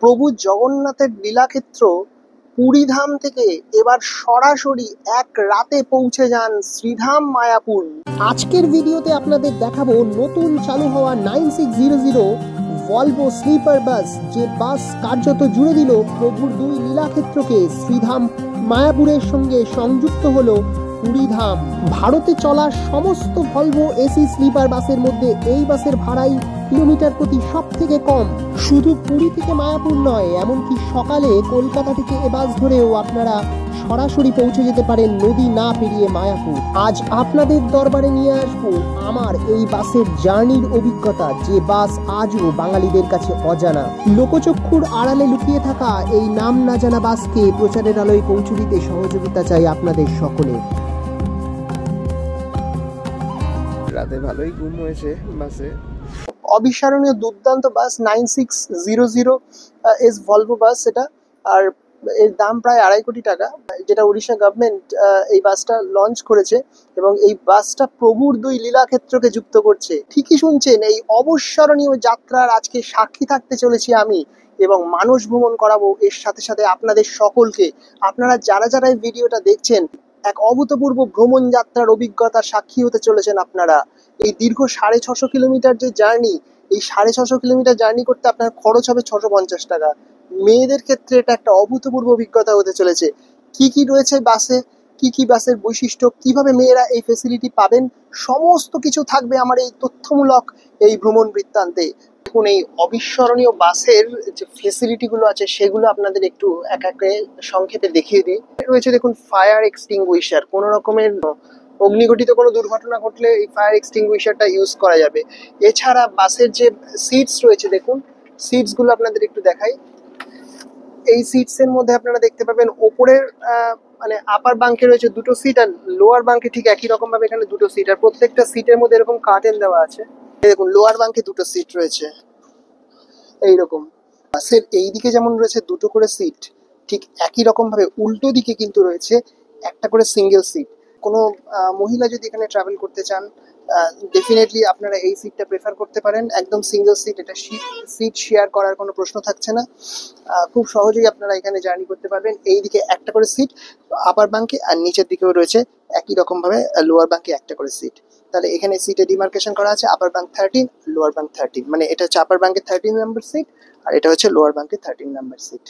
প্রভু জগন্নাথের লীলাক্ষেত্র পুরীধাম থেকে এবার সরাসরি এক রাতে পৌঁছে যান শ্রীধাম মায়াপুর। আজকের ভিডিওতে আপনাদের দেখাবো নতুন চালু হওয়া 9600 ভলভো স্লিপার বাস, যে বাস কার্যত জুড়ে দিল প্রভুর দুই লীলাক্ষেত্রকে। শ্রীধাম মায়াপুরের সঙ্গে সংযুক্ত হলো পুরীধাম। ভারতে চলা সমস্ত ভলভো এসি স্লিপার বাসের মধ্যে এই বাসের ভাড়াই কিলোমিটার প্রতি সব থেকে কম। শুধু পুরী থেকে মায়াপুর নয়, এমনকি সকালে কলকাতা থেকে এ বাস ধরেও আপনারা সরাসরি পৌঁছে যেতে পারেন নদী না পেরিয়ে মায়াপুর। আজ আপনাদের দরবারে নিয়ে আসবো আমার এই বাসের জার্নির অভিজ্ঞতা, যে বাস আজও বাঙালিদের কাছে অজানা। লোকচক্ষুর আড়ালে লুকিয়ে থাকা এই নাম না জানা বাসকে প্রচারের আলোয় পৌঁছে দিতে সহযোগিতা চাই আপনাদের সকলে। রাতে ভালোই ঘুম হয়েছে বাসে। অবিস্মরণীয় দুর্দান্ত বাস 9600 এস ভলভো বাস এটা, আর এর দাম প্রায় 2.5 কোটি টাকা, যেটা উড়িষ্যা গভর্নমেন্ট এই বাসটা লঞ্চ করেছে এবং এই বাসটা প্রভুর দুই লীলাক্ষেত্রকে যুক্ত করছে। ঠিকই শুনছেন, এই অবিস্মরণীয় যাত্রার আজকে সাক্ষী থাকতে চলেছি আমি এবং মানস ভ্রমণ করাবো এর সাথে সাথে আপনাদের সকলকে। আপনারা যারা যারা এই ভিডিওটা দেখছেন, এক অভূতপূর্ব ভ্রমণ যাত্রার অভিজ্ঞতার সাক্ষী হতে চলেছেন আপনারা। এই দীর্ঘ 650 কিলোমিটার যে জার্নি, এই 650 কিলোমিটার জার্নি করতে আপনার খরচ হবে 650 টাকা। মেয়েদের ক্ষেত্রে এটা একটা অভূতপূর্ব অভিজ্ঞতা হতে চলেছে। কি কি রয়েছে বাসে, কি কি বাসের বৈশিষ্ট্য, কিভাবে মেয়েরা এই ফেসিলিটি পাবেন, সমস্ত কিছু থাকবে আমার এই তথ্যমূলক এই ভ্রমণ বৃত্তান্তে। দেখুন, এই অবিস্মরণীয় বাসের যে ফেসিলিটিগুলো আছে সেগুলো আপনাদের একটু এক একে সংক্ষেপে দেখিয়ে দিই। রয়েছে দেখুন ফায়ার এক্সটিংগুইশার, কোনো রকমের অগ্নিঘটিত কোনো দুর্ঘটনা ঘটলে এই ফায়ার এক্সটিংগুইশারটা ইউজ করা যাবে। এছাড়া বাসের যে সিটস রয়েছে, দেখুন সিটসগুলো আপনাদের একটু দেখাই। এই সিটসের মধ্যে আপনারা দেখতে পাবেন ওপরের মানে আপার বাঙ্কে রয়েছে দুটো সিট, আর লোয়ার বাঙ্কে ঠিক একই রকম ভাবে এখানে দুটো সিট, আর প্রত্যেকটা সিটের মধ্যে এরকম কার্টেন দেওয়া আছে। দেখুন লোয়ার বাঙ্কে দুটো সিট রয়েছে এইরকম। বাসের এই দিকে যেমন রয়েছে দুটো করে সিট, ঠিক একই রকম ভাবে উল্টো দিকে কিন্তু রয়েছে একটা করে সিঙ্গেল সিট। কোনো মহিলা যদি এখানে ট্রাভেল করতে চান, ডেফিনেটলি আপনারা এই সিটটা প্রেফার করতে পারেন। একদম সিঙ্গেল সিট, এটা সিট শেয়ার করার কোনো প্রশ্ন থাকছে না। খুব সহজেই আপনারা এখানে জার্নি করতে পারবেন। এইদিকে একটা করে সিট আপার বাঙ্কে, আর নিচের দিকেও রয়েছে একই রকমভাবে লোয়ার বাঙ্কে একটা করে সিট। তাহলে এখানে সিটে ডিমার্কেশন করা আছে, আপার বাঙ্ক 13, লোয়ার বাঙ্ক 13, মানে এটা হচ্ছে আপার বাঙ্কে 13 নাম্বার সিট আর এটা হচ্ছে লোয়ার বাঙ্কে 13 নাম্বার সিট।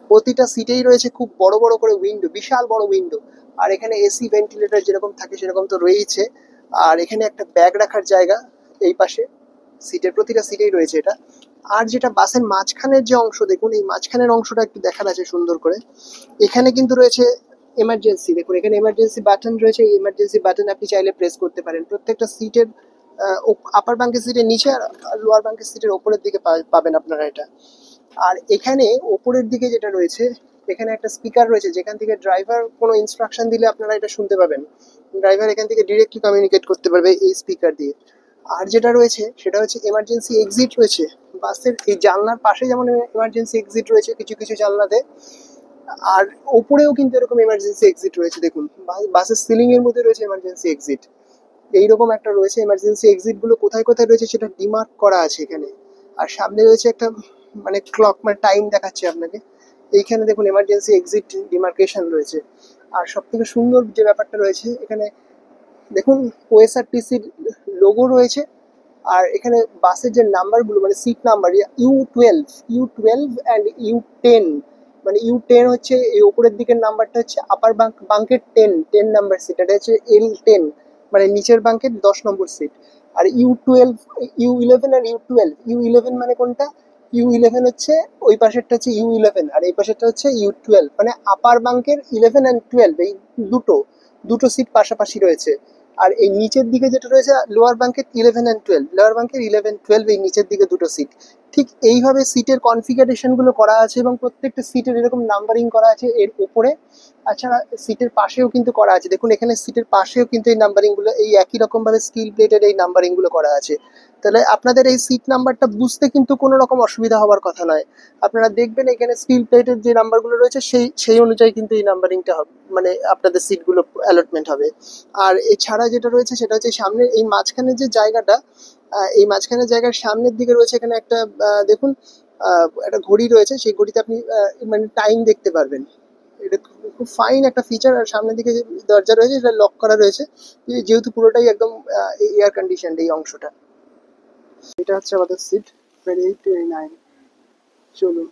প্রতিটা সিটেই রয়েছে খুব বড় বড় করে উইন্ডো, বিশাল বড় উইন্ডো, আর এখানে এসি ভেন্টিলেটর যেরকম থাকে সেরকম তো রয়েছে। আর এখানে একটা ব্যাগ রাখার জায়গা এই পাশে সিটের প্রতিটা সিটেই রয়েছে এটা। আর যেটা বাসের মাঝখানের যে অংশ, দেখুন এই মাঝখানের অংশটা একটু দেখার আছে সুন্দর করে। এখানে কিন্তু রয়েছে এমার্জেন্সি, দেখুন এখানে এমার্জেন্সি বাটন রয়েছে। এই এমার্জেন্সি বাটন আপনি চাইলে প্রেস করতে পারেন। প্রত্যেকটা সিটের আপার বাঙ্কের সিটের নিচে আর লোয়ার বাঙ্কের সিটের ওপরের দিকে পাবেন আপনারা এটা। আর এখানে ওপরের দিকে যেটা রয়েছে, এখানে একটা স্পিকার রয়েছে যেখান থেকে ড্রাইভার কোনো ইনস্ট্রাকশন দিলে আপনারা এটা শুনতে পাবেন। ড্রাইভার এখান থেকে ডিরেক্টলি কমিউনিকেট করতে পারবে এই স্পিকার দিয়ে। আর যেটা রয়েছে সেটা হচ্ছে এমার্জেন্সি এক্সিট রয়েছে বাসের এই জানলার পাশে, যেমন এমার্জেন্সি এক্সিট রয়েছে কিছু কিছু জানলাতে, আর ওপরেও কিন্তু এরকম এমার্জেন্সি এক্সিট রয়েছে। দেখুন বাসের সিলিং এর মধ্যে রয়েছে এমার্জেন্সি এক্সিট, এইরকম একটা রয়েছে। এমার্জেন্সি এক্সিট গুলো কোথায় কোথায় রয়েছে সেটা ডিমার্ক করা আছে এখানে। আর সামনে রয়েছে একটা মানে ক্লক, মানে টাইম দেখাচ্ছে আপনাকে। এইখানে দেখুন এমার্জেন্সি এক্সিট ডিমার্কেশন রয়েছে। আর সব থেকে সুন্দর যে ব্যাপারটা রয়েছে, এখানে দেখুন ওএসআরটিসির লোগো রয়েছে। আর এখানে বাসের যে নাম্বারগুলো, মানে seat number U12 and U10, মানে U10 হচ্ছে এই ওপরের দিকের নাম্বারটা হচ্ছে আপার বাঙ্কের 10 নাম্বার সিট, এটা হচ্ছে L10, মানে নিচের বাঙ্কের 10 নম্বর সিট। আর U12, U11 আর U12 মানে কোনটা? U11 হচ্ছে ওই পাশেরটা হচ্ছে U11 আর এই পাশেরটা হচ্ছে U12, মানে আপার বাঙ্কের 11 অ্যান্ড 12 এই দুটো সিট পাশাপাশি রয়েছে। আর এই নিচের দিকে যেটা রয়েছে লোয়ার বাঙ্কের 11 অ্যান্ড 12, লোয়ার বাঙ্কের 11-12 এই নিচের দিকে দুটো সিট। ঠিক এইভাবে সিটের কনফিগারেশনগুলো করা আছে এবং প্রত্যেকটা সিটের এরকম নাম্বারিং করা আছে এর উপরে। তাছাড়া সিটের পাশেও কিন্তু করা আছে, দেখুন এখানে সিটের পাশেও কিন্তু এই নাম্বারিংগুলো এই একই রকমভাবে স্টিল প্লেটের এই নাম্বারিংগুলো করা আছে। তাহলে আপনাদের এই সিট নাম্বারটা বুঝতে কিন্তু কোনো রকম অসুবিধা হওয়ার কথা নয়। আপনারা দেখবেন এখানে স্টিল প্লেটের যে নাম্বারগুলো রয়েছে সেই অনুযায়ী কিন্তু এই নাম্বারিংটা হবে, মানে আপনাদের সিটগুলো অ্যালটমেন্ট হবে। আর এছাড়া যেটা রয়েছে সেটা হচ্ছে সামনে এই মাঝখানের যে জায়গাটা, এই মাঝখানের জায়গার সামনের দিকে রয়েছে এখানে একটা দেখুন একটা ঘড়ি রয়েছে, সেই ঘড়িতে আপনি মানে টাইম দেখতে পারবেন। এটা খুব ফাইন একটা ফিচার। আর সামনের দিকে যে দরজা রয়েছে সেটা লক করা রয়েছে, যেহেতু পুরোটাই একদম এয়ার কন্ডিশন এই অংশটা। এটা হচ্ছে আমাদের সিট 28-29। চলুন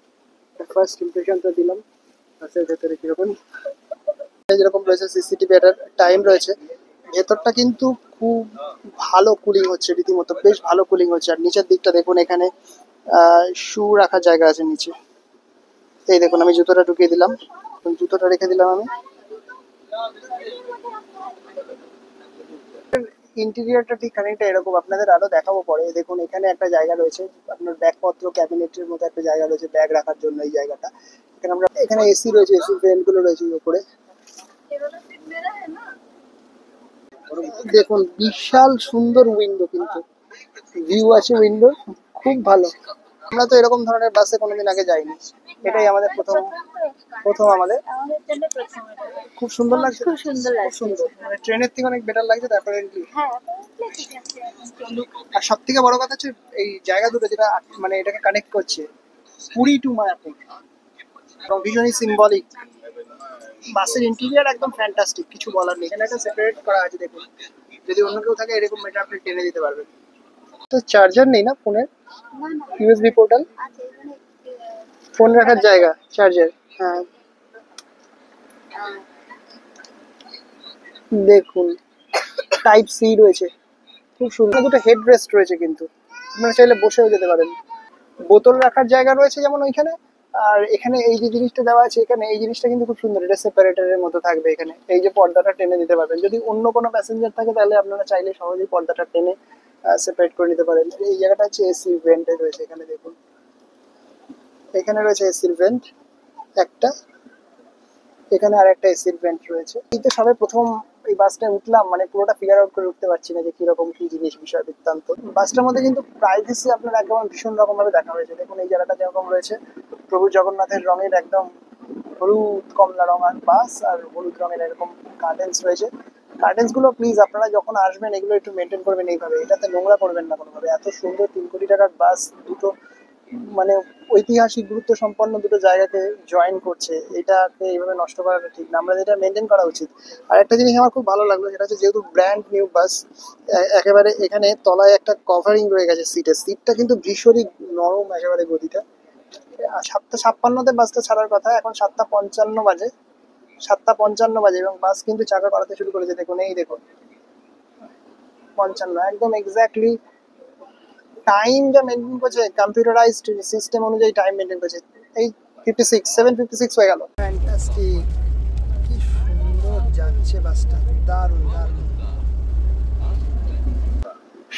ফার্স্ট ইমপ্রেশনটা দিলাম বাসের ভেতরে কিরকম। যেরকম রয়েছে সিসিটিভি, একটা টাইম রয়েছে। ভেতরটা কিন্তু খুব ভালো কুলিং হচ্ছে, রীতিমতো বেশ ভালো কুলিং হচ্ছে। আর নিচের দিকটা দেখুন, এখানে শু রাখার জায়গা আছে নিচে। এই দেখুন, আমি জুতোটা ঢুকিয়ে দিলাম, জুতোটা রেখে দিলাম আমি। ইন্টেরিয়রটা ঠিক খানিকটা এরকম, আপনাদের আরো দেখাবো পরে। দেখুন এখানে একটা জায়গা রয়েছে, আপনার ব্যাগপত্র ক্যাবিনেটের মতো একটা জায়গা রয়েছে ব্যাগ রাখার জন্য। এই জায়গাটা এখানে আমরা, এখানে এসি রয়েছে, এসি ফ্যান গুলো রয়েছে উপরে। দেখুন বিশাল সুন্দর উইন্ডো, কিন্তু ভিউ আছে উইন্ডো, খুব ভালো। আমরা তো এরকম ধরনের বাসে কোনোদিন আগে যাইনি, এটাই আমাদের প্রথম প্রথম আমাদের। খুব সুন্দর লাগছে, খুব সুন্দর খুব লাগছে। সুন্দর, মানে ট্রেনের থেকে অনেক বেটার লাগছে। তারপরে হ্যাঁ, আর সব থেকে বড় কথা হচ্ছে এই জায়গা দুটো যেটা মানে এটাকে কানেক্ট করছে, পুরী টু মায়াপুর, এবং ভীষণই সিম্বলিক। বাসের ইন্টেরিয়ার একদম ফ্যান্টাস্টিক, কিছু বলার নেই। এখানে একটা সেপারেট করা আছে দেখুন, যদি অন্য কেউ থাকে এরকম এটা আপনি টেনে দিতে পারবেন। তো চার্জার নেই না ফোনের? না না ইউএসবি পোর্টাল, আছে মানে ফোন রাখার জায়গা, চার্জার। হ্যাঁ দেখুন, টাইপ সি রয়েছে, খুব সুন্দর। দুটো হেড রেস্ট রয়েছে, কিন্তু আপনারা চাইলে বসেও যেতে পারেন। বোতল রাখার জায়গা রয়েছে যেমন ওইখানে। আর এখানে এই যে জিনিসটা দেওয়া আছে, এখানে এই জিনিসটা কিন্তু খুব সুন্দর, এটা সেপারেটরের মতো থাকবে এখানে। এই যে পর্দাটা টেনে দিতে পারবেন, যদি অন্য কোনো প্যাসেঞ্জার থাকে তাহলে আপনারা চাইলে সহজেই পর্দাটা টেনে সেপারেট করে নিতে পারেন। এই জায়গাটা হচ্ছে এসি ভেন্ট রয়েছে এখানে দেখুন, এখানে রয়েছে এসির ভেন্ট একটা, এখানে আর একটা এসির ভেন্ট রয়েছে। এই তো সবে প্রথম এই বাসটায় উঠলাম, মানে পুরোটা ফিগার আউট করে উঠতে পারছি না যে কিরকম কি জিনিস, বিষয় বৃত্তান্ত। বাসটার মধ্যে কিন্তু প্রাইভেসি আপনার একদম ভীষণ রকম ভাবে দেখা হয়েছে। দেখুন এই জায়গাটা যেরকম রয়েছে, প্রভু জগন্নাথের রঙের একদম হলুদ কমলা রঙ আর বাস, আর হলুদ রঙের এরকম কার্টেন্স রয়েছে। কার্টেন্স গুলো প্লিজ আপনারা যখন আসবেন এগুলো একটু মেনটেন করবেন এইভাবে, এটাতে নোংরা করবেন না কোনোভাবে। এত সুন্দর 3 কোটি টাকার বাস দুটো, মানে ঐতিহাসিক গুরুত্ব সম্পন্ন দুটো জায়গাকে জয়েন করছে, এটাকে এইভাবে নষ্ট করাটা ঠিক না। আমরা এটা মেনটেন করা উচিত। আর একটা জিনিস আমার খুব ভালো লাগলো, সেটা হচ্ছে যেহেতু ব্র্যান্ড নিউ বাস, একেবারে এখানে তলায় একটা কভারিং রয়ে গেছে সিটের। সিটটা কিন্তু ভীষণই নরম একেবারে গদিটা। 7:56-তে বাসটা ছাড়ার কথা, এখন 7:55 বাজে, 7:55 এবং বাস কিন্তু চাকা করাতে শুরু করেছে। দেখুন এই দেখুন 55, একদম এক্স্যাক্টলি টাইম যা মেনটেন করছে, কম্পিউটারাইজড সিস্টেম অনুযায়ী টাইম মেনটেন করছে। এই 7:56 হয়ে গেল। ফ্যান্টাস্টিক, কি সুন্দর যাচ্ছে বাসটা, দারুণ দারুণ।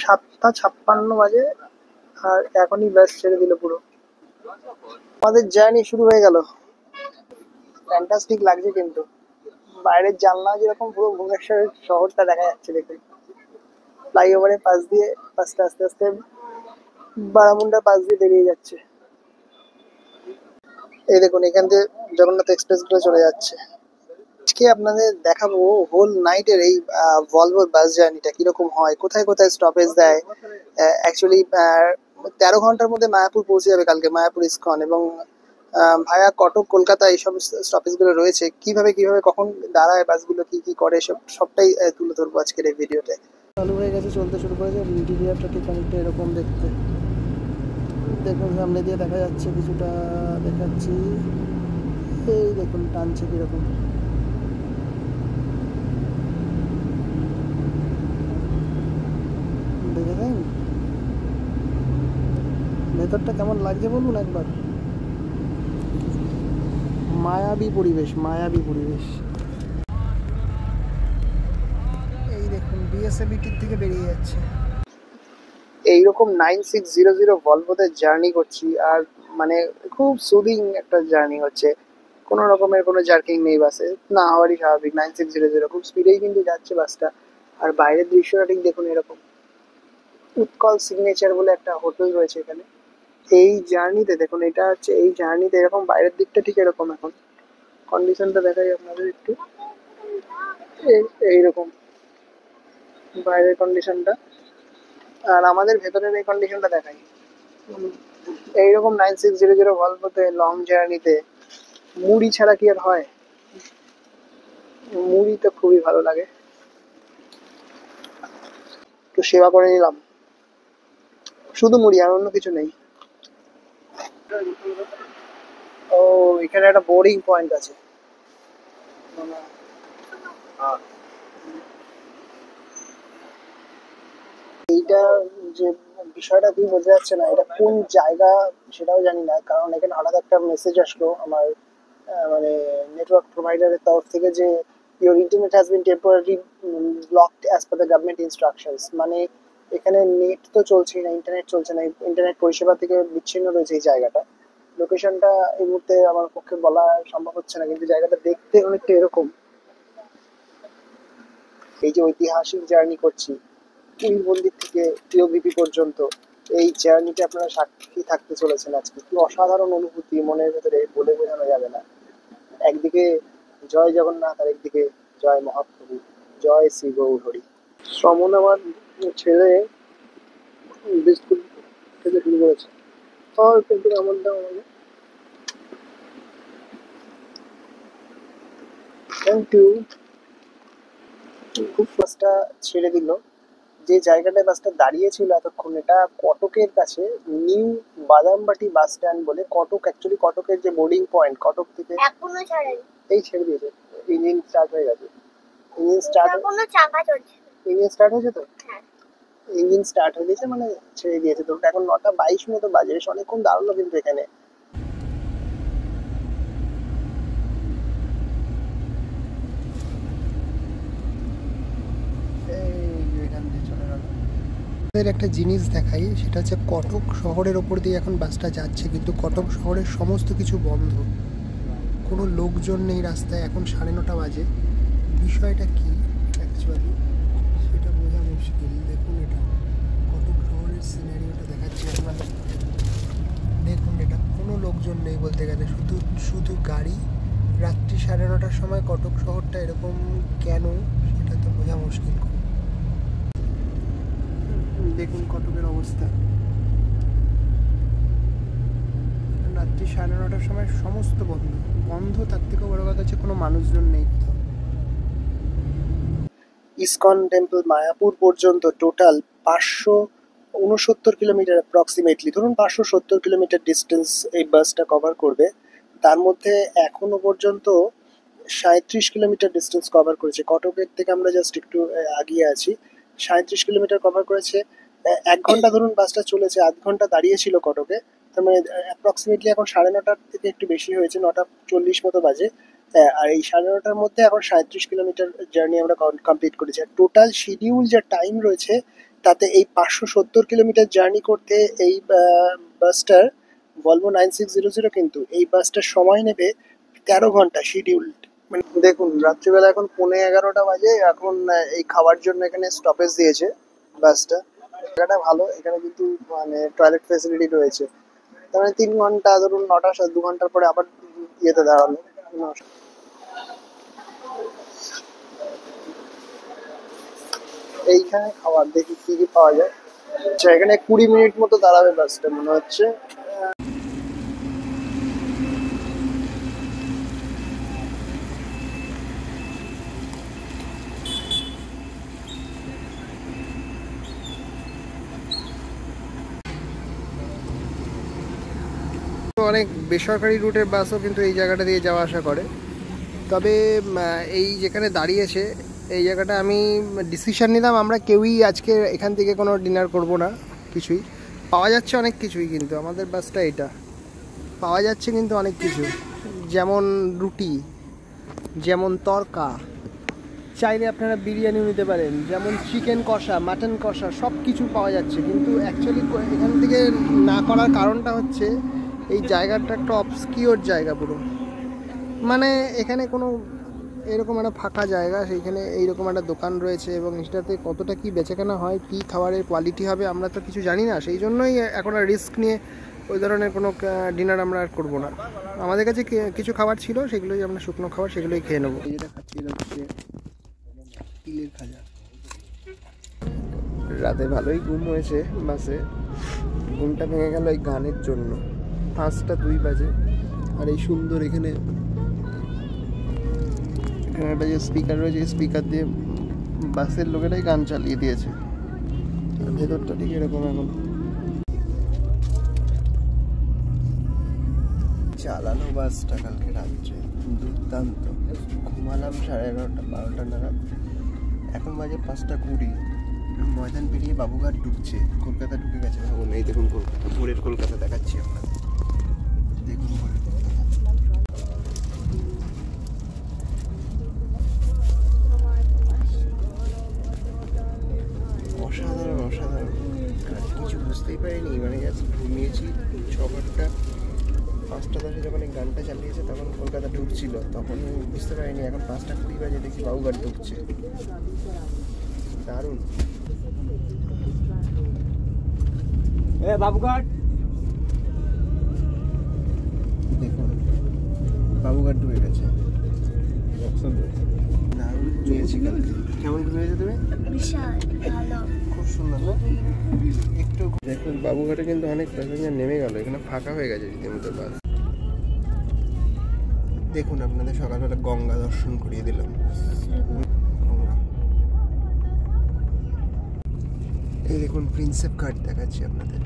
7:56 বাজে আর এখনই বাস ছেড়ে দিল পুরো। আমাদের জার্নি শুরু হয়ে গেল। ফ্যান্টাস্টিক লাগছে, কিন্তু বাইরের জানলা যেরকম পুরো ভুবনেশ্বরের শহরটা দেখা যাচ্ছে দেখুন। ফ্লাইওভারের পাশ দিয়ে বাসটা আস্তে আস্তে বারামুন্ডার পাশ দিয়ে বেরিয়ে যাচ্ছে। এই দেখুন এখান দিয়ে জগন্নাথ এক্সপ্রেস গুলো চলে যাচ্ছে। আজকে আপনাদের দেখাবো হোল নাইটের এই ভলভোর বাস জার্নিটা কিরকম হয়, কোথায় কোথায় স্টপেজ দেয়। অ্যাকচুয়ালি 13 ঘন্টার মধ্যে মায়াপুর পৌঁছে যাবে কালকে, মায়াপুর ইস্কন, এবং ভায়া কটক কলকাতা এইসব স্টপেজ গুলো রয়েছে। কিভাবে কিভাবে কখন দাঁড়ায় বাসগুলো, কি কি করে, সবটাই তুলে ধরবো আজকের এই ভিডিওতে। চালু হয়ে গেছে, চলতে শুরু করেছে। ইন্টেরিয়রটা ঠিক অনেকটা এরকম দেখতে। দেখুন সামনে দিয়ে দেখা যাচ্ছে, কিছুটা দেখাচ্ছি, এই দেখুন টানছে কিরকম। দেখেছেন ভেতরটা কেমন লাগছে বলুন একবার। মায়াবী পরিবেশ, মায়াবী পরিবেশ। এই দেখুন বিএসএবিটির থেকে বেরিয়ে যাচ্ছে। এইরকম 9600 ভলভোতে জার্নি করছি, আর মানে খুব সুদিং একটা জার্নি হচ্ছে। কোনো রকমের কোনো জার্কিং নেই বাসে, না হওয়ারই স্বাভাবিক। 9600 খুব স্পিডেই কিন্তু যাচ্ছে বাসটা। আর বাইরের দৃশ্যটা ঠিক দেখুন এরকম। উৎকল সিগনেচার বলে একটা হোটেল রয়েছে এখানে। এই জার্নিতে দেখুন, এটা হচ্ছে এই জার্নিতে এরকম বাইরের দিকটা ঠিক এরকম। এখন কন্ডিশনটা দেখাই আপনাদের একটু, এইরকম বাইরের কন্ডিশনটা, আর আমাদের ভেতরের এই কন্ডিশনটা দেখাই। এইরকম 9600 ভলভোতে লং জার্নিতে মুড়ি ছাড়া কি আর হয়? মুড়ি তো খুবই ভালো লাগে। একটু সেবা করে নিলাম, শুধু মুড়ি আর অন্য কিছু নেই। ও, এখানে একটা বোর্ডিং পয়েন্ট আছে। এইটা যে বিষয়টা কি বোঝা যাচ্ছে না, এটা কোন জায়গা সেটাও জানি না, কারণ এখানে হঠাৎ একটা মেসেজ আসলো আমার মানে নেটওয়ার্ক প্রোভাইডারের তরফ থেকে যে your internet has been temporary blocked as per the government instructions. মানে এখানে নেট তো চলছেই না, ইন্টারনেট চলছে না, ইন্টারনেট পরিষেবা থেকে বিচ্ছিন্ন রয়েছে এই জায়গাটা। লোকেশনটা এই মুহূর্তে আমার পক্ষে বলা সম্ভব হচ্ছে না, কিন্তু জায়গাটা দেখতে অনেকটা এরকম। এই যে ঐতিহাসিক জার্নি করছি পুরী মন্দির থেকে পিওভিপি পর্যন্ত, এই জার্নিতে আপনারা সাক্ষী থাকতে চলেছেন আজকে। কি অসাধারণ অনুভূতি মনের ভেতরে, বলে বোঝানো যাবে না। একদিকে জয় জগন্নাথ আর একদিকে জয় মহাপ্রভু, জয় শ্রী গৌর হরি। শ্রমণ আমার ছেলে বিস্কুট খেতে শুরু করেছে। কিন্তু এমন দাও আমাকে, থ্যাংক ইউ। খুব বাসটা ছেড়ে দিল। যে জায়গাটায় বাসটা দাঁড়িয়েছিল এতক্ষণ, এটা কটকের কাছে নিউ বাদামবাটি বাস স্ট্যান্ড বলে। কটক, অ্যাকচুয়ালি কটকের যে বোর্ডিং পয়েন্ট, কটক থেকে এখনো ছাড়েনি। এই ছেড়ে দিয়েছে। ইঞ্জিন স্টার্ট হয়ে গেছে। ইঞ্জিন স্টার্ট, এখনো চাকা চলছে। ইঞ্জিন স্টার্ট হয়েছে তো? হ্যাঁ। ইঞ্জিন স্টার্ট হয়ে গেছে মানে ছেড়ে দিয়েছে। তো এখন 9:22 মতো বাজে, বেশ অনেকক্ষণ দাঁড়ালো কিন্তু এখানে। একটা জিনিস দেখাই, সেটা হচ্ছে কটক শহরের ওপর দিয়ে এখন বাসটা যাচ্ছে, কিন্তু কটক শহরের সমস্ত কিছু বন্ধ, কোনো লোকজন নেই রাস্তায়। এখন 9:30 বাজে। বিষয়টা কি অ্যাকচুয়ালি সেটা বোঝা মুশকিল। দেখুন এটা কটক শহরের সিনারিওটা দেখাচ্ছি আপনারা। দেখুন এটা, কোনো লোকজন নেই বলতে গেলে, শুধু শুধু গাড়ি। রাত্রি 9:30টার সময় কটক শহরটা এরকম কেন সেটা তো বোঝা মুশকিল। দেখুন কটকের অবস্থা, রাত্রি 9:30টার সময় সমস্ত বন্ধ। বন্ধ, তার থেকে বড় কথা হচ্ছে কোনো মানুষজন নেই কোথাও। ইসকন টেম্পল মায়াপুর পর্যন্ত টোটাল 569 কিলোমিটার অ্যাপ্রক্সিমেটলি, ধরুন 570 কিলোমিটার ডিস্টেন্স এই বাসটা কভার করবে। তার মধ্যে এখনো পর্যন্ত 37 কিলোমিটার ডিস্টেন্স কভার করেছে। কটকের থেকে আমরা জাস্ট একটু আগিয়ে আছি। 37 কিলোমিটার কভার করেছে। 1 ঘন্টা ধরুন বাসটা চলেছে, 8 ঘন্টা দাঁড়িয়েছিল কটকে। তার মানে অ্যাপ্রক্সিমেটলি এখন 9:30টার থেকে একটু বেশি হয়েছে, 9:40 মতো বাজে। আর এই 9:30টার মধ্যে এখন 37 কিলোমিটার জার্নি আমরা কমপ্লিট করেছি। আর টোটাল শিডিউল যা টাইম রয়েছে তাতে এই 570 কিলোমিটার জার্নি করতে এই বাসটার, ভলভো 9600, কিন্তু এই বাসটার সময় নেবে 13 ঘন্টা শিডিউল। মানে দেখুন রাত্রিবেলা এখন 11:15 বাজে। এখন এই খাওয়ার জন্য এখানে স্টপেজ দিয়েছে বাসটা। জায়গাটা ভালো, এখানে কিন্তু মানে টয়লেট ফেসিলিটি রয়েছে। তার মানে 3 ঘন্টা, ধরুন 2 ঘন্টার পরে আবার ইয়েতে দাঁড়ালো। এইখানে খাবার দেখি কি কি পাওয়া যায়। আচ্ছা, এখানে 20 মিনিট মতো দাঁড়াবে বাসটা মনে হচ্ছে। অনেক বেসরকারি রুটের বাসও কিন্তু এই জায়গাটা দিয়ে যাওয়া আসা করে। তবে এই যেখানে দাঁড়িয়েছে এই জায়গাটা আমি ডিসিশন নিলাম আমরা কেউই আজকে এখান থেকে কোনো ডিনার করব না। কিছুই পাওয়া যাচ্ছে, অনেক কিছুই, কিন্তু আমাদের বাসটা এটা পাওয়া যাচ্ছে কিন্তু অনেক কিছু, যেমন রুটি, যেমন তরকা, চাইলে আপনারা বিরিয়ানিও নিতে পারেন, যেমন চিকেন কষা, মাটন কষা, সব কিছু পাওয়া যাচ্ছে। কিন্তু অ্যাকচুয়ালি এখান থেকে না করার কারণটা হচ্ছে এই জায়গাটা একটা অবস্কিওর জায়গা পুরো। মানে এখানে কোনো এরকম একটা ফাঁকা জায়গা, সেইখানে এইরকম একটা দোকান রয়েছে, এবং সেটাতে কতটা কি বেচাকেনা হয়, কী খাবারের কোয়ালিটি হবে আমরা তো কিছু জানি না। সেই জন্যই এখন আর রিস্ক নিয়ে ওই ধরনের কোনো ডিনার আমরা আর করবো না। আমাদের কাছে কিছু খাবার ছিল, সেগুলোই আমরা শুকনো খাবার, সেগুলোই খেয়ে নেবো। যেটা খাচ্ছি হচ্ছে তিলের ভাজা। রাতে ভালোই ঘুম হয়েছে বাসে। ঘুমটা ভেঙে গেল এই গানের জন্য। 5:02 বাজে, আর এই সুন্দর এখানে একটা যে স্পিকার রয়েছে, স্পিকার দিয়ে বাসের লোকেরাই গান চালিয়ে দিয়েছে। ভেতরটা ঠিক এরকম এখন চালানো বাসটা কালকে রাত্রে দুর্দান্ত। ঘুমালাম 11:30 12টা নাগাদ। এখন বাজে 5:20। ময়দান পেরিয়ে বাবুঘাট ঢুকছে, কলকাতা ঢুকে গেছে। ভাবুন, এই দেখুন কলকাতা, ভোরের কলকাতা দেখাচ্ছি আপনাদের। দেখুন ভোরের কলকাতা, অসাধারণ অসাধারণ। কিছু বুঝতেই পারিনি, মানে জাস্ট ঘুমিয়েছি 6 ঘন্টা। 5:10 যখন এই গানটা চালিয়েছে তখন কলকাতা ঢুকছিল, তখন বুঝতে পারিনি। এখন 5:20 বাজে দেখি বাবুঘাট ঢুকছে। দারুণ। বাবুঘাট দেখুন বাবুঘাট ঢুকে গেছে। দারুণ ঘুমিয়েছি কালকে। কেমন ঘুমিয়েছো তুমি? বিশাল ভালো, খুব সুন্দর না? একটু দেখুন বাবুঘাটে কিন্তু অনেক প্যাসেঞ্জার নেমে গেল, এখানে ফাঁকা হয়ে গেছে রীতিমতো বাস। দেখুন আপনাদের সকালবেলা গঙ্গা দর্শন করিয়ে দিলাম। গঙ্গা, এই দেখুন প্রিন্সেপ ঘাট দেখাচ্ছি আপনাদের।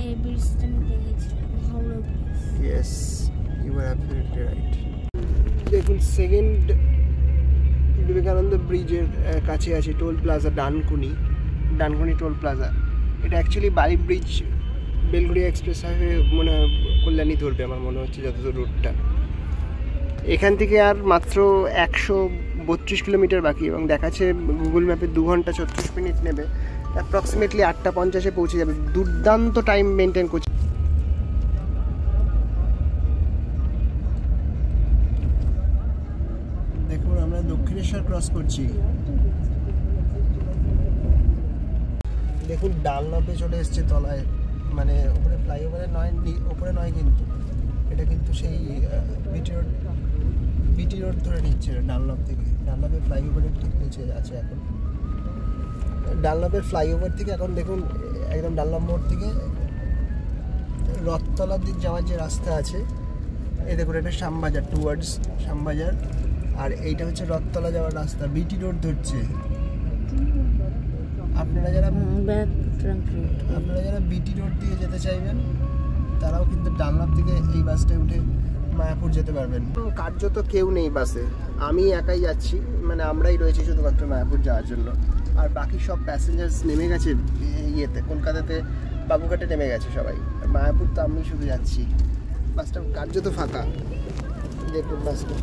এই ব্রিজটা আমি দেখেছিলাম, Howrah bridge. Yes, you are absolutely right. দেখুন সেকেন্ড বিবেকানন্দ ব্রিজের কাছে আছে toll plaza Dankuni toll plaza. এটা actually Bally bridge Belgharia express highway মনে হয় কল্যাণী ধরবে আমার মনে হচ্ছে, যতদূর রুটটা। এখান থেকে আর মাত্র 132 কিলোমিটার বাকি, এবং দেখাচ্ছে গুগল ম্যাপে 2 ঘন্টা 36 মিনিট নেবে। অ্যাপ্রক্সিমেটলি 8:50 পৌঁছে যাবে। দুর্দান্ত টাইম মেনটেন করছে। দেখুন আমরা দক্ষিণেশ্বর ক্রস করছি। দেখুন ডানলপে চলে এসছে তলায়, মানে উপরে ফ্লাইওভারে নয়, উপরে নয় কিন্তু এটা কিন্তু সেই বিটি রোড ধরে নিচ্ছে ডানলপ থেকে। ডানলপের ফ্লাইওভারের ঠিক নিচে আছে এখন। ডানলপের ফ্লাইওভার থেকে এখন দেখুন একদম ডানলপ মোড় থেকে রথতলার দিক যাওয়ার যে রাস্তা আছে, এই দেখুন এটা শ্যামবাজার, টুয়ার্ডস শ্যামবাজার। আর এইটা হচ্ছে রথতলা যাওয়ার রাস্তা, বিটি রোড ধরছে। আপনারা যারা বিটি রোড দিয়ে যেতে চাইবেন তারাও কিন্তু ডানলপ থেকে এই বাসটায় উঠে মায়াপুর যেতে পারবেন। কার্যত কেউ নেই বাসে, আমি একাই যাচ্ছি, মানে আমরাই রয়েছি শুধুমাত্র মায়াপুর যাওয়ার জন্য। আর বাকি সব প্যাসেঞ্জার্স নেমে গেছে ইয়েতে, কলকাতাতে বাবুঘাটে নেমে গেছে সবাই। আর মায়াপুর তো আমি শুধু যাচ্ছি। বাসটা কার্যত ফাঁকা। দেখুন বাসটা,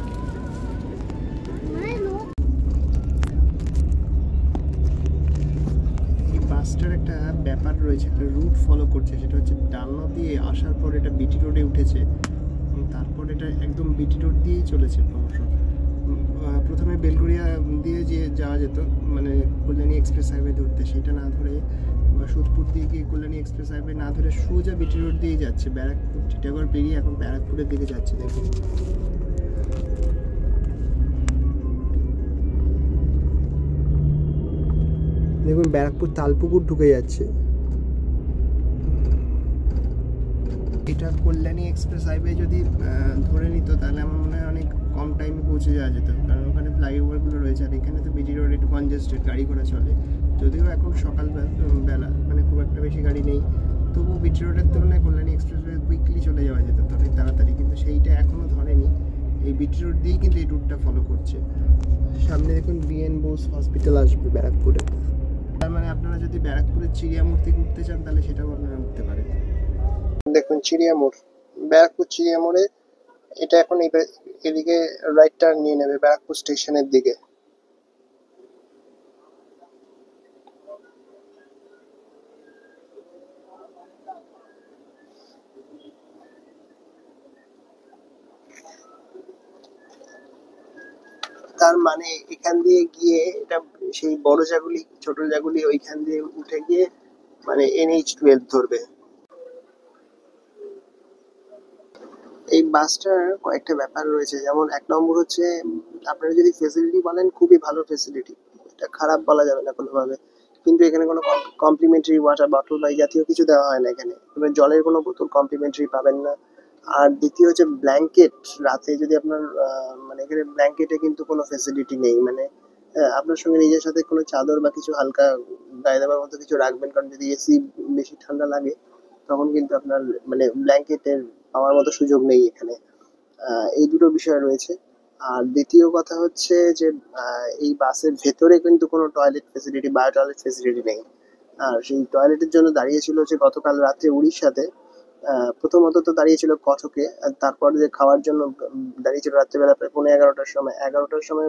বাসটার একটা ব্যাপার রয়েছে, একটা রুট ফলো করছে, সেটা হচ্ছে ডানলপ দিয়ে আসার পর এটা বিটি রোডে উঠেছে, তারপর এটা একদম বিটি রোড দিয়েই চলেছে ক্রমশ। প্রথমে বেলঘড়িয়া দিয়ে যে যাওয়া যেত, মানে কল্যাণী এক্সপ্রেস হাইওয়ে ধরতে, সেটা না ধরে বা সোদপুর দিয়ে গিয়ে কল্যাণী এক্সপ্রেস হাইওয়ে না ধরে সোজা বিটি রোড দিয়েই যাচ্ছে। ব্যারাকপুর টিটাগড় পেরিয়ে এখন ব্যারাকপুরের দিকে যাচ্ছে। দেখুন দেখুন ব্যারাকপুর তালপুকুর ঢুকে যাচ্ছে। এটা কল্যাণী এক্সপ্রেস হাইওয়ে যদি ধরে নিত তাহলে আমার মনে হয় অনেক কম টাইমে পৌঁছে যাওয়া যেত, কারণ ওখানে ফ্লাইওভারগুলো রয়েছে। আর এখানে তো বিটি রোড একটু কনজেস্টেড, গাড়ি ঘোড়া চলে, যদিও এখন সকাল বেলা মানে খুব একটা বেশি গাড়ি নেই, তবুও বিটি রোডের তুলনায় কল্যাণী এক্সপ্রেসওয়ে কুইকলি চলে যাওয়া যেত অনেক তাড়াতাড়ি, কিন্তু সেইটা এখনও ধরেনি। এই বিটি রোড দিয়েই কিন্তু এই রুটটা ফলো করছে। সামনে দেখুন বিএন বোস হসপিটাল আসবে ব্যারাকপুরে। তার মানে আপনারা যদি ব্যারাকপুরের চিড়িয়ামোড় থেকে উঠতে চান তাহলে সেটাও আপনারা উঠতে পারেন। দেখুন চিড়িয়ামোড়, ব্যারাকপুর চিড়িয়ামোড়ে এটা এখন এদিকে রাইট টার্ন নিয়ে নেবে ব্যারাকপুর স্টেশনের দিকে। তার মানে এখান দিয়ে গিয়ে এটা সেই বড় জাগুলি ছোট জাগুলি ওইখান দিয়ে উঠে গিয়ে মানে NH12 ধরবে। এই বাসটার কয়েকটা ব্যাপার রয়েছে, যেমন এক নম্বর হচ্ছে আপনারা যদি ফেসিলিটি বলেন খুবই ভালো ফেসিলিটি, এটা খারাপ বলা যাবে না কোনোভাবে, কিন্তু এখানে কোনো কমপ্লিমেন্টারি ওয়াটার বটল বা এই জাতীয় কিছু দেওয়া হয় না এখানে, এবার জলের কোনো বোতল কমপ্লিমেন্টারি পাবেন না। আর দ্বিতীয় হচ্ছে ব্ল্যাঙ্কেট, রাতে যদি আপনার মানে এখানে ব্ল্যাঙ্কেটে কিন্তু কোনো ফেসিলিটি নেই, মানে আপনার সঙ্গে নিজের সাথে কোনো চাদর বা কিছু হালকা গায়ে দেওয়ার মতো কিছু রাখবেন, কারণ যদি এসি বেশি ঠান্ডা লাগে তখন কিন্তু আপনার মানে ব্ল্যাঙ্কেটের পাওয়ার মতো সুযোগ নেই এখানে। এই দুটো বিষয় রয়েছে। আর দ্বিতীয় কথা হচ্ছে যে এই বাসের ভেতরে কিন্তু কোনো toilet facility, bio toilet facility নেই। আর সেই টয়লেটের জন্য দাঁড়িয়েছিল হচ্ছে গতকাল রাত্রে উড়িষ্যাতে, প্রথমত তো দাঁড়িয়েছিল কটকে, আর তারপর যে খাওয়ার জন্য দাঁড়িয়েছিল রাত্রেবেলা প্রায় 11:30টার সময়, 11টার সময়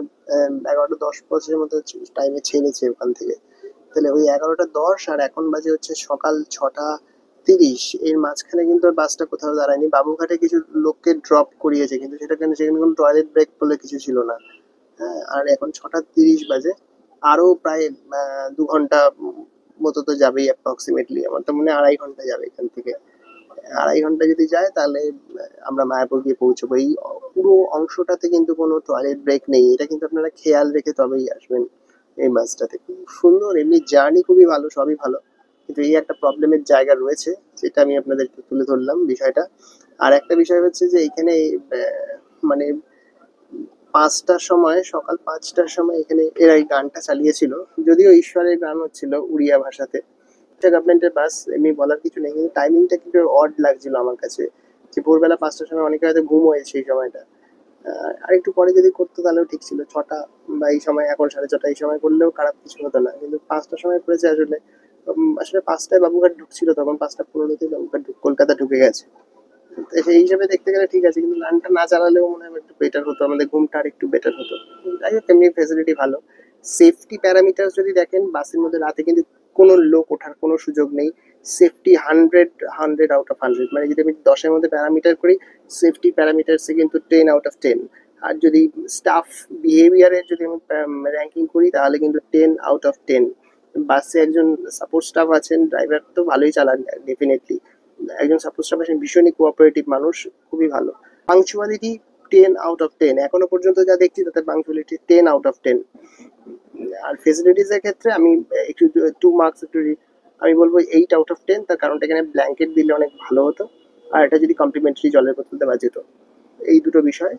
11:10-15 মতো টাইমে ছেড়েছে ওখান থেকে। তাহলে ওই 11:10 আর এখন বাজে হচ্ছে সকাল 6:30, এর মাঝখানে কিন্তু আর বাসটা কোথাও দাঁড়ায়নি, বাবুঘাটে কিছু লোককে ড্রপ করিয়েছে, কিন্তু সেখানে কোনো টয়লেট ব্রেক বলে কিছু ছিল না। হ্যাঁ, আর এখন 6:30 বাজে, আরো প্রায় 2 ঘন্টা মতো তো যাবেই অ্যাপ্রক্সিমেটলি, আমার তো মনে হয় 2.5 ঘন্টা যাবে এখান থেকে। 2.5 ঘন্টা যদি যায় তাহলে আমরা মায়াপুর গিয়ে পৌঁছবো। এই পুরো অংশটাতে কিন্তু কোনো টয়লেট ব্রেক নেই, এটা কিন্তু আপনারা খেয়াল রেখে তবেই আসবেন এই বাসটাতে। খুব সুন্দর, এমনি জার্নি খুবই ভালো, সবই ভালো, কিন্তু এই একটা প্রবলেমের জায়গা রয়েছে, যেটা আমি আপনাদের তুলে ধরলাম বিষয়টা। আর একটা বিষয় হচ্ছে যে এখানে মানে 5টার সময়, সকাল 5টার সময় এখানে এরা এই গানটা চালিয়েছিল, যদিও ঈশ্বরের গান হচ্ছিল উড়িয়া ভাষাতে। এটা গভর্নমেন্টের বাস, এমনি বলার কিছু নেই, কিন্তু টাইমিংটা কিন্তু অড লাগছিল আমার কাছে, যে ভোরবেলা 5টার সময় অনেকে হয়তো ঘুম হয়েছে এই সময়টা। আর একটু পরে যদি করতো তাহলেও ঠিক ছিল, 6টা বা এই সময়, এখন 6:30 এই সময় করলেও খারাপ কিছু হতো না, কিন্তু 5টার সময় করেছে আসলে। আসলে 5টায় বাবুঘাট ঢুকছিল, তখন 5:15-তেই বাবুঘাট কলকাতা ঢুকে গেছে। তো সেই হিসাবে দেখতে গেলে ঠিক আছে, কিন্তু গানটা না চালালেও মনে হয় একটু বেটার হতো, আমাদের ঘুমটা আর একটু বেটার হতো। যাই হোক, এমনি ফেসিলিটি ভালো। সেফটি প্যারামিটার যদি দেখেন, বাসের মধ্যে রাতে কিন্তু কোনো লোক ওঠার কোনো সুযোগ নেই। সেফটি 100 আউট অফ 100, মানে যদি আমি 10-এর মধ্যে প্যারামিটার করি, সেফটি প্যারামিটার্সে কিন্তু 10 আউট অফ 10। আর যদি স্টাফ বিহেভিয়ারের যদি আমি র্যাঙ্কিং করি তাহলে কিন্তু 10 আউট অফ 10। বাসে একজন সাপোর্ট স্টাফ আছেন, ড্রাইভার তো ভালোই চালান ডেফিনেটলি, একজন সাপোর্ট স্টাফ আছেন ভীষণই কোঅপারেটিভ মানুষ, খুবই ভালো। পাংচুয়ালিটি 10 আউট অফ 10, এখনো পর্যন্ত যা দেখছি তাতে পাংচুয়ালিটি 10 আউট অফ 10। আর ফেসিলিটিস এর ক্ষেত্রে আমি একটু 2 মার্কস একটু আমি বলবো 8 আউট অফ 10, তার কারণটা এখানে ব্ল্যাঙ্কেট দিলে অনেক ভালো হতো, আর এটা যদি কমপ্লিমেন্টারি জলের বোতল দেওয়া যেত। এই দুটো বিষয়।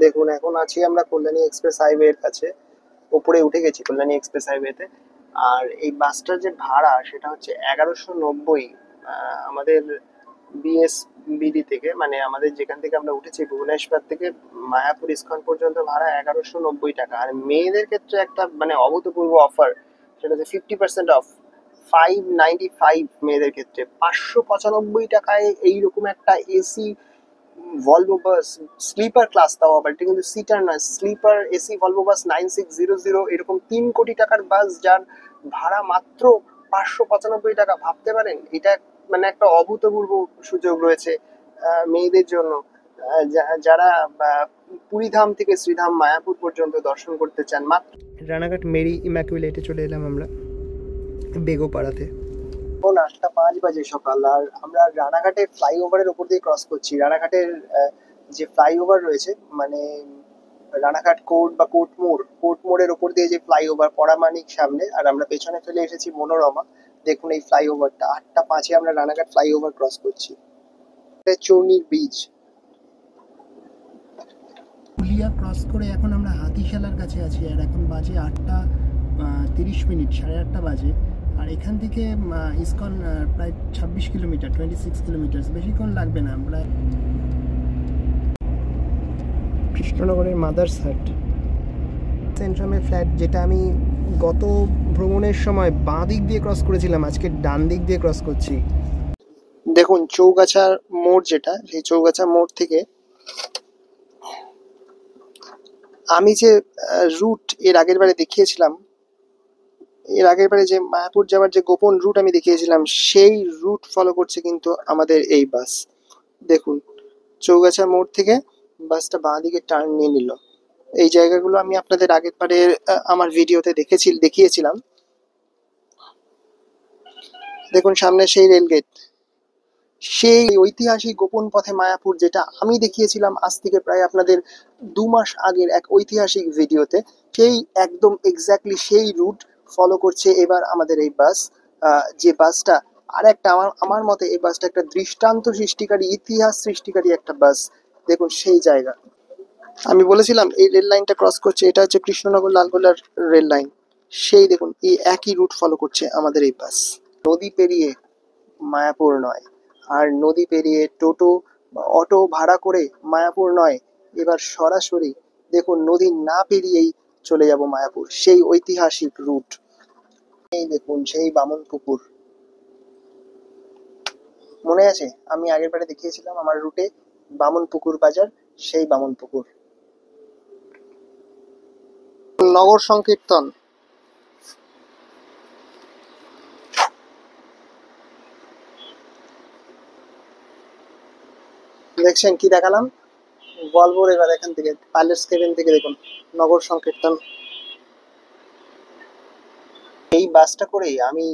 দেখুন, এখন আছি আমরা কল্যাণী এক্সপ্রেস হাইওয়ের কাছে, ওপরে উঠে গেছি কল্যাণী এক্সপ্রেস হাইওয়েতে। আর এই বাসটার যে ভাড়া সেটা হচ্ছে 1190, আমাদের বিএসবিডি থেকে, মানে আমাদের যেখান থেকে আমরা উঠেছি ভুবনেশ্বর থেকে মায়াপুর ইস্কন পর্যন্ত ভাড়া 1190 টাকা। আর মেয়েদের ক্ষেত্রে একটা মানে অভূতপূর্ব অফার, সেটা হচ্ছে 50% অফ, 595 মেয়েদের ক্ষেত্রে, 595 টাকায় এইরকম একটা AC Volvo bus, sleeper class, তাও আবার এটা কিন্তু সিটার নয়, স্লিপার এসি ভলভো বাস 9600, এরকম 3 কোটি টাকার বাস, যার ভাড়া মাত্র 595 টাকা। ভাবতে পারেন, এটা মানে একটা অভূতপূর্ব সুযোগ রয়েছে মেয়েদের জন্য, যারা পুরীধাম থেকে শ্রীধাম মায়াপুর পর্যন্ত দর্শন করতে চান। মাত্র রানাঘাট মেরি ইম্যাকুলেটে চলে এলাম আমরা, বেগোপাড়াতে। এখন 8:05 বাজে সকাল, আর আমরা রানাঘাটের ফ্লাইওভারের ওপর দিয়ে ক্রস করছি। রানাঘাটের যে ফ্লাইওভার রয়েছে, মানে রানাঘাট কোর্ট বা কোর্ট মোড়ের ওপর দিয়ে যে ফ্লাইওভার, পরামানিক সামনে, আর আমরা পেছনে ফেলে এসেছি মনোরমা। দেখুন এই ফ্লাইওভারটা, 8:05-এ আমরা রানাঘাট ফ্লাইওভার ক্রস করছি। চৌনির ব্রিজ পুলিয়া ক্রস করে এখন আমরা হাতিশালার কাছে আছি, আর এখন বাজে 8:30, 8:30 বাজে। আর এখান থেকে ইসকন প্রায় 26 কিলোমিটার, 26 কিলোমিটার, বেশিক্ষণ লাগবে না। আমরা কৃষ্ণনগরের মাদার্স হাট সেন্ট্রামের ফ্ল্যাট, যেটা আমি গত ভ্রমণের সময় বাঁ দিক দিয়ে ক্রস করেছিলাম, আজকে ডান দিক দিয়ে ক্রস করছি। দেখুন চৌগাছার মোড়, যেটা সেই চৌগাছা মোড় থেকে আমি যে রুট এর আগের বারে দেখিয়েছিলাম, এর আগের বারে যে মায়াপুর যাওয়ার যে গোপন রুট আমি দেখিয়েছিলাম, সেই রুট ফলো করছে কিন্তু আমাদের এই বাস। দেখুন চৌগাছা মোড় থেকে বাসটা বাঁ দিকে টার্ন নিয়ে নিল। এই জায়গাগুলো আমি আপনাদের আগের বারে আমার ভিডিওতে দেখিয়েছিলাম। দেখুন সামনে সেই রেল গেট, সেই ঐতিহাসিক গোপন পথে মায়াপুর, যেটা আমি দেখিয়েছিলাম আজ থেকে প্রায় আপনাদের 2 মাস আগের এক ঐতিহাসিক ভিডিওতে। সেই একদম এক্স্যাক্টলি সেই রুট ফলো করছে এবার আমাদের এই বাস। যে বাসটা আর একটা আমার আমার মতে এই বাসটা একটা দৃষ্টান্ত সৃষ্টিকারী, ইতিহাস সৃষ্টিকারী একটা বাস। দেখুন সেই জায়গা, আমি বলেছিলাম এই রেল লাইনটা ক্রস করছে, এটা হচ্ছে কৃষ্ণনগর লালগোলার রেল লাইন। সেই দেখুন এই একই রুট ফলো করছে আমাদের এই বাস। নদী পেরিয়ে মায়াপুর নয়, আর নদী পেরিয়ে টোটো বা অটো ভাড়া করে মায়াপুর নয়, এবার সরাসরি দেখুন নদী না পেরিয়েই চলে যাব মায়াপুর, সেই ঐতিহাসিক রুট। এই দেখুন সেই বামন পুকুর, মনে আছে আমি আগের বারে দেখিয়েছিলাম আমার রুটে বামন পুকুর বাজার, সেই বামন পুকুর। নগর সংকীর্তন, দেখছেন কি দেখালাম ভলভোর। এবার এখান থেকে পাইলটস কেবিন থেকে দেখুন নগর সংকীর্তন। এই বাসটা করেই আমি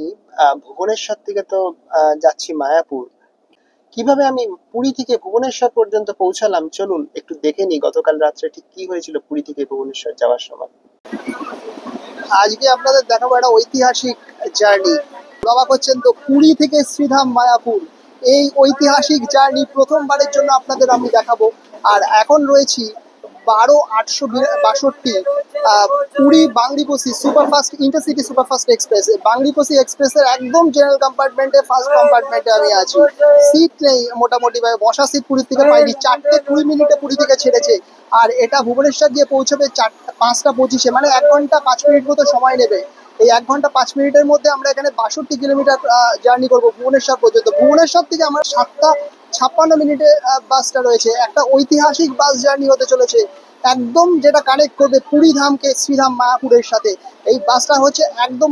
ভুবনেশ্বর থেকে তো যাচ্ছি মায়াপুর। কিভাবে আমি পুরী থেকে ভুবনেশ্বর পর্যন্ত পৌঁছালাম চলুন একটু দেখে নিই গতকাল রাত্রে ঠিক কি হয়েছিল পুরী থেকে ভুবনেশ্বর যাওয়ার সময়। আজকে আপনাদের দেখাবো একটা ঐতিহাসিক জার্নি। অবাক হচ্ছেন তো, পুরী থেকে শ্রীধাম মায়াপুর, এই ঐতিহাসিক জার্নি প্রথমবারের জন্য আপনাদের আমি দেখাবো। আর এখন রয়েছি 12-862 Puri Bangriposi superfast intercity superfast express. Bangriposi এক্সপ্রেসের একদম জেনারেল কম্পার্টমেন্টে, ফার্স্ট কম্পার্টমেন্টে আমি আছি। সিট নেই মোটামুটি ভাবে, বসা সিট পুরীর থেকে পাইনি। 4:20 পুরী থেকে ছেড়েছে, আর এটা ভুবনেশ্বর গিয়ে পৌঁছবে 5টা 25-এ, মানে 1 ঘন্টা 5 মিনিট মতো সময় নেবে। এই 1 ঘন্টা 5 মিনিটের মধ্যে আমরা এখানে 62 কিলোমিটার জার্নি করবো ভুবনেশ্বর পর্যন্ত। ভুবনেশ্বর থেকে আমার 7:56 বাসটা রয়েছে, একটা ঐতিহাসিক বাস জার্নি হতে চলেছে একদম, যেটা কানেক্ট করবে পুরী ধামকে শ্রীধাম মায়াপুরের সাথে। এই বাসটা হচ্ছে একদম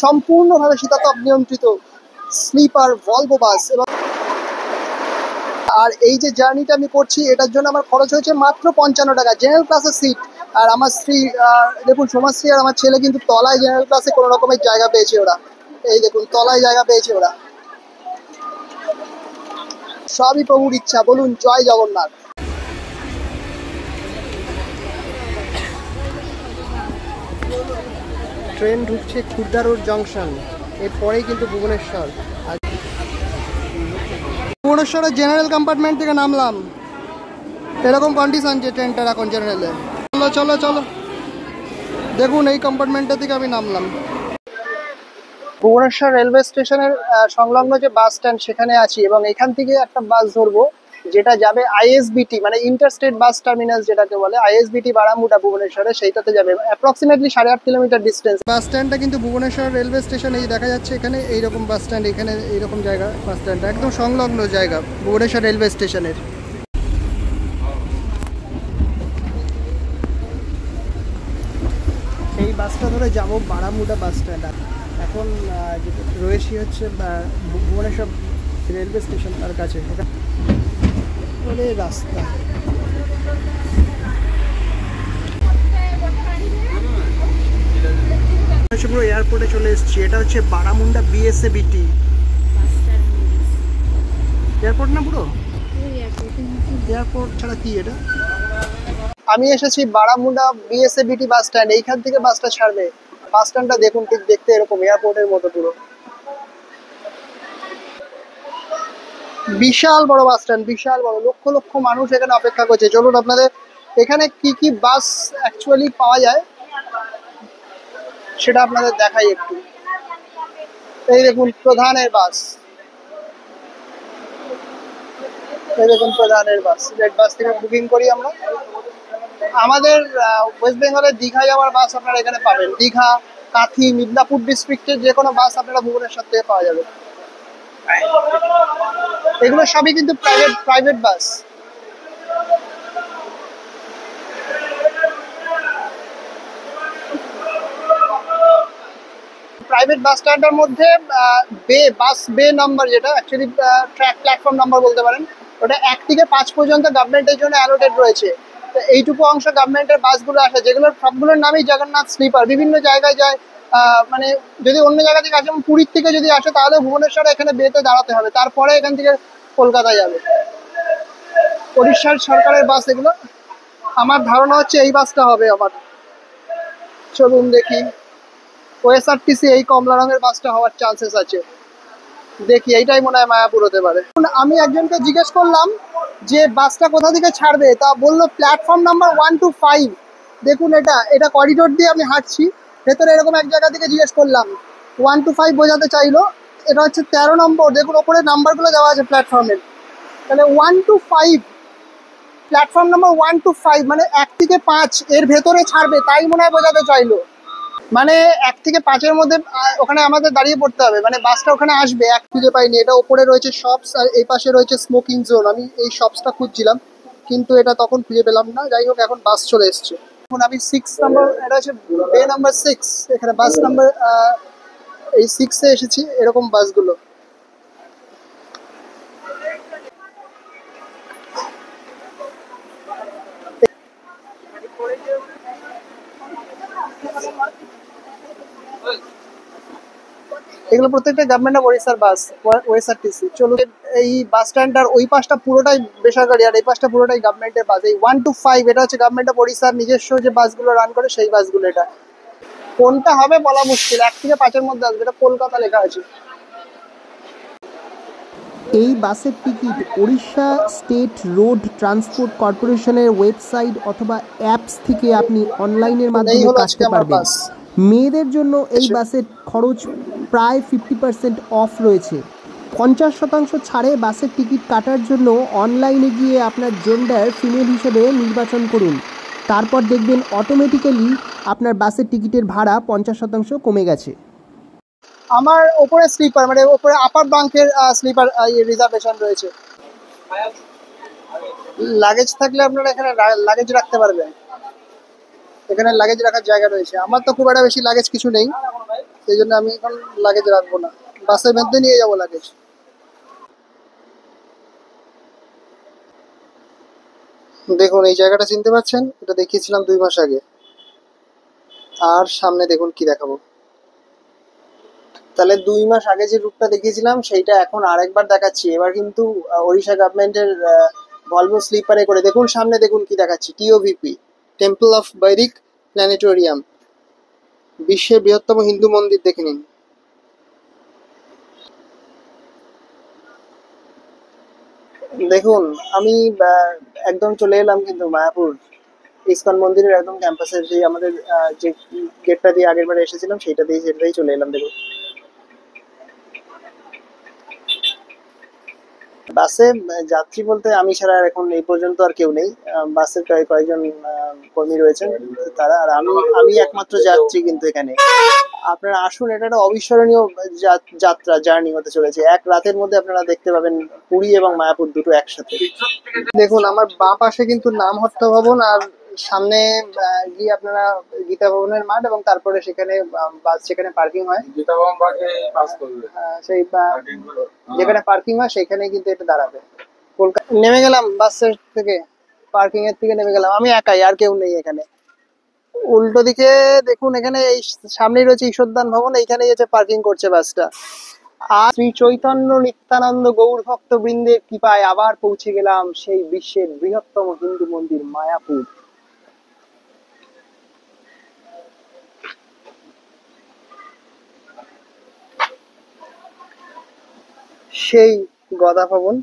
সম্পূর্ণভাবে শীতাতপ নিয়ন্ত্রিত স্লিপার ভলভো বাস। এবং আর এই যে জার্নিটা আমি করছি এটার জন্য আমার খরচ হয়েছে মাত্র 55 টাকা, জেনারেল ক্লাসের সিট। আর আমার স্ত্রী দেখুন সমাজশ্রী আর আমার ছেলে কিন্তু তলায় জেনারেল ক্লাসে কোনো রকমের জায়গা পেয়েছে ওরা। এই দেখুন তলায় জায়গা পেয়েছে ওরা। সবই প্রভুর ইচ্ছা, বলুন জয় জগন্নাথ। ট্রেন ঢুকছে খুর্দা রোড জংশন, এরপরেই কিন্তু ভুবনেশ্বর। ভুবনেশ্বরের জেনারেল কম্পার্টমেন্ট থেকে নামলাম, এরকম কন্ডিশন যে ট্রেনটার এখন জেনারেলে। চলো চলো চলো, দেখুন এই কম্পার্টমেন্টটা থেকে আমি নামলাম। ভুবনেশ্বর রেলওয়ে স্টেশনের সংলগ্ন যে বাস স্ট্যান্ড সেখানে আছি, এবং এখান থেকে একটা বাস ধরবো যেটা যাবে আইএসবিটি, মানে ইন্টারস্টেট বাস টার্মিনাস যেটাকে বলে, আইএসবিটি বারামুডা ভুবনেশ্বরে, সেইটাতে যাবে অ্যাপ্রক্সিমেটলি 8.5 কিলোমিটার ডিস্টেন্স। বাস স্ট্যান্ডটা কিন্তু ভুবনেশ্বর রেলওয়ে স্টেশন, এই দেখা যাচ্ছে এখানে এইরকম বাস স্ট্যান্ড, এখানে এইরকম জায়গা বাস স্ট্যান্ডটা একদম সংলগ্ন জায়গা ভুবনেশ্বর রেলওয়ে স্টেশনের। এই বাসটা ধরে যাবো বারামুডা বাস স্ট্যান্ড। এখন রয়েছি হচ্ছে ভুবনেশ্বর রেলওয়ে স্টেশন তার কাছে, ওরে রাস্তা। পুরো এয়ারপোর্টে চলে এসেছি, এটা হচ্ছে বারামুন্ডা বিএসএবিটি এয়ারপোর্ট না, পুরো এয়ারপোর্ট ছাড়া কি এটা। আমি এসেছি বারামুন্ডা বিএসএবিটি বাস স্ট্যান্ড, এইখান থেকে বাসটা ছাড়বে। বাস স্ট্যান্ডটা দেখুন ঠিক দেখতে এরকম এয়ারপোর্টের মতো পুরো, বিশাল বড় বাস স্ট্যান্ড, বিশাল বড়, লক্ষ লক্ষ মানুষ এখানে অপেক্ষা করছে। চলুন আপনাদের এখানে কি কি বাস অ্যাকচুয়ালি পাওয়া যায় সেটা আপনাদের দেখাই একটু। এই দেখুন প্রধানের বাস, এই দেখুন প্রধানের বাস, রেড বাস থেকে বুকিং করি আমরা। আমাদের ওয়েস্ট বেঙ্গলের দীঘা যাওয়ার বাস আপনারা এখানে পাবেন, দীঘা, কাঁথি, মিদনাপুর ডিস্ট্রিক্টের যে কোনো বাস আপনারা ভুবনেশ্বর থেকে পাওয়া যাবে। এগুলো সবই কিন্তু প্রাইভেট বাস। প্রাইভেট বাস স্ট্যান্ডের মধ্যে বে নাম্বার, যেটা অ্যাকচুয়ালি প্ল্যাটফর্ম নাম্বার বলতে পারেন, ওটা 1 থেকে 5 পর্যন্ত গভর্নমেন্টের জন্য অ্যালোটেড রয়েছে। তো এইটুকু অংশ গভর্নমেন্টের বাসগুলো আসে, যেগুলোর সবগুলোর নামই জগন্নাথ স্লিপার, বিভিন্ন জায়গায় যায়, মানে যদি অন্য জায়গা থেকে আসে, যেমন পুরীর থেকে যদি আসে, তাহলে ভুবনেশ্বরে এখানে বেতে দাঁড়াতে হবে, তারপরে এখান থেকে কলকাতা যাবে। উড়িষ্যার সরকারের বাস এগুলো। আমার ধারণা হচ্ছে এই বাসটা হবে আমার। চলুন দেখি। ওএসআরটিসি এই কমলা রঙের বাসটা হওয়ার চান্সেস আছে। দেখি, এইটাই মনে হয় মায়াপুর হতে পারে। আমি একজনকে জিজ্ঞেস করলাম যে বাসটা কোথা থেকে ছাড়বে, তা বললো প্ল্যাটফর্ম নাম্বার 1 to 5। দেখুন, এটা এটা করিডোর দিয়ে আমি হাঁটছি, ভেতরে এরকম এক জায়গা থেকে জিজ্ঞেস করলাম, 1 to 5 বোঝাতে চাইলো। এটা হচ্ছে 13 নম্বর, দেখুন ওপরে নাম্বারগুলো দেওয়া আছে প্ল্যাটফর্মের। তাহলে 1 to 5, প্ল্যাটফর্ম নাম্বার 1 to 5 মানে 1 থেকে 5 এর ভেতরে ছাড়বে, তাই মনে হয় বোঝাতে চাইলো। মানে 1 থেকে 5-এর মধ্যে ওখানে আমাদের দাঁড়িয়ে পড়তে হবে, মানে বাসটা ওখানে আসবে। এক খুঁজে পাইনি। এটা ওপরে রয়েছে শপস, আর এই পাশে রয়েছে স্মোকিং জোন। আমি এই শপসটা খুঁজছিলাম, কিন্তু এটা তখন খুঁজে পেলাম না। যাই হোক, এখন বাস চলে এসছে। এখন আমি 6 নম্বর, এটা হচ্ছে বে নাম্বার 6, এখানে বাস নাম্বার এই 6-এ এসেছি। এরকম বাসগুলো। এগুলো প্রত্যেকটা গভর্নমেন্ট অফ ওড়িশার বাস, ওএসআরটিসি। চলুন, এই বাস স্ট্যান্ডটার ওই পাশটা পুরোটাই বেসরকারি, আর এই পাশটা পুরোটাই গভর্নমেন্টের বাস। এই 1 to 5 এটা হচ্ছে গভর্নমেন্ট অফ ওড়িশার নিজস্ব যে বাসগুলো রান করে, সেই বাসগুলো। এটা কোনটা হবে বলা মুশকিল, 1 থেকে 5-এর মধ্যে আসবে। এটা কলকাতা লেখা আছে। এই বাসের ticket Odisha state road transport কর্পোরেশনের ওয়েবসাইট অথবা অ্যাপস থেকে আপনি অনলাইনের এই মাধ্যমে হলো আজকে কাটতে আমার পারবেন। বাস। মেয়েদের জন্য এই বাসের খরচ প্রায় 50% অফ রয়েছে। 50% ছাড়ে বাসের টিকিট কাটার জন্য অনলাইনে গিয়ে আপনার জেন্ডার ফিমেল হিসেবে নির্বাচন করুন। তারপর দেখবেন অটোমেটিক্যালি আপনার বাসের টিকিটের ভাড়া 50% কমে গেছে। আমার ওপরে স্লিপার, মানে ওপরে আপার বাঙ্কের স্লিপার রিজার্ভেশন রয়েছে। লাগেজ থাকলে আপনারা এখানে লাগেজ রাখতে পারবেন। এখানে লাগেজ রাখার জায়গা রয়েছে। আমার তো খুব একটা বেশি লাগেজ কিছু নেই, সেই জন্য আমি এখন লাগেজ রাখবো না, বাসের মধ্যে নিয়ে যাবো লাগেজ। দেখুন, এই জায়গাটা চিনতে পারছেন? এটা দেখিয়েছিলাম 2 মাস আগে। আর সামনে দেখুন কি দেখাবো। তাহলে 2 মাস আগে যে রুটটা দেখিয়েছিলাম, সেইটা এখন আরেকবার দেখাচ্ছি। এবার কিন্তু ওড়িশা গভর্নমেন্টের ভলভো স্লিপারে করে। দেখুন সামনে, দেখুন কি দেখাচ্ছি। টিওভিপি, টেম্পল অফ বৈদিক প্ল্যানেটোরিয়াম, বিশ্বের বৃহত্তম হিন্দু মন্দির। দেখে নিন। দেখুন, আমি একদম চলে এলাম কিন্তু মায়াপুর ইসকন মন্দিরের একদম ক্যাম্পাসের, যে আমাদের যে গেটটা দিয়ে আগের বারে এসেছিলাম, সেটাতেই চলে এলাম। দেখুন, বাসে যাত্রী বলতে আমি ছাড়া আর এখন এই পর্যন্ত আর কেউ নেই। বাসের কয়েকজন কর্মী রয়েছেন, তারা। আর আমি একমাত্র যাত্রী কিন্তু এখানে। আপনারা আসুন, এটা একটা অবিস্মরণীয় যাত্রা, জার্নি হতে চলেছে। এক রাতের মধ্যে আপনারা দেখতে পাবেন পুরী এবং মায়াপুর দুটো একসাথে। দেখুন, আমার বাঁ পাশে কিন্তু নামহট্ট ভবন, আর সামনে গিয়ে আপনারা গীতা ভবনের মাঠ, এবং তারপরে সেখানে বাস যেখানে পার্কিং হয়, সেই যেখানে পার্কিং হয় সেখানে কিন্তু এটা দাঁড়াবে। কলকাতা নেমে গেলাম, বাসের থেকে, পার্কিং এর থেকে নেমে গেলাম। আমি একাই, আর কেউ নেই এখানে। উল্টো দিকে দেখুন, এখানে এই সামনেই রয়েছে ঈশ্বরদান ভবন, এইখানেই হচ্ছে পার্কিং করছে বাসটা। আর শ্রী চৈতন্য নিত্যানন্দ গৌর ভক্ত বৃন্দের কৃপায় আবার পৌঁছে গেলাম সেই বিশ্বের বৃহত্তম হিন্দু মন্দির মায়াপুর। সেই গদা ভবন।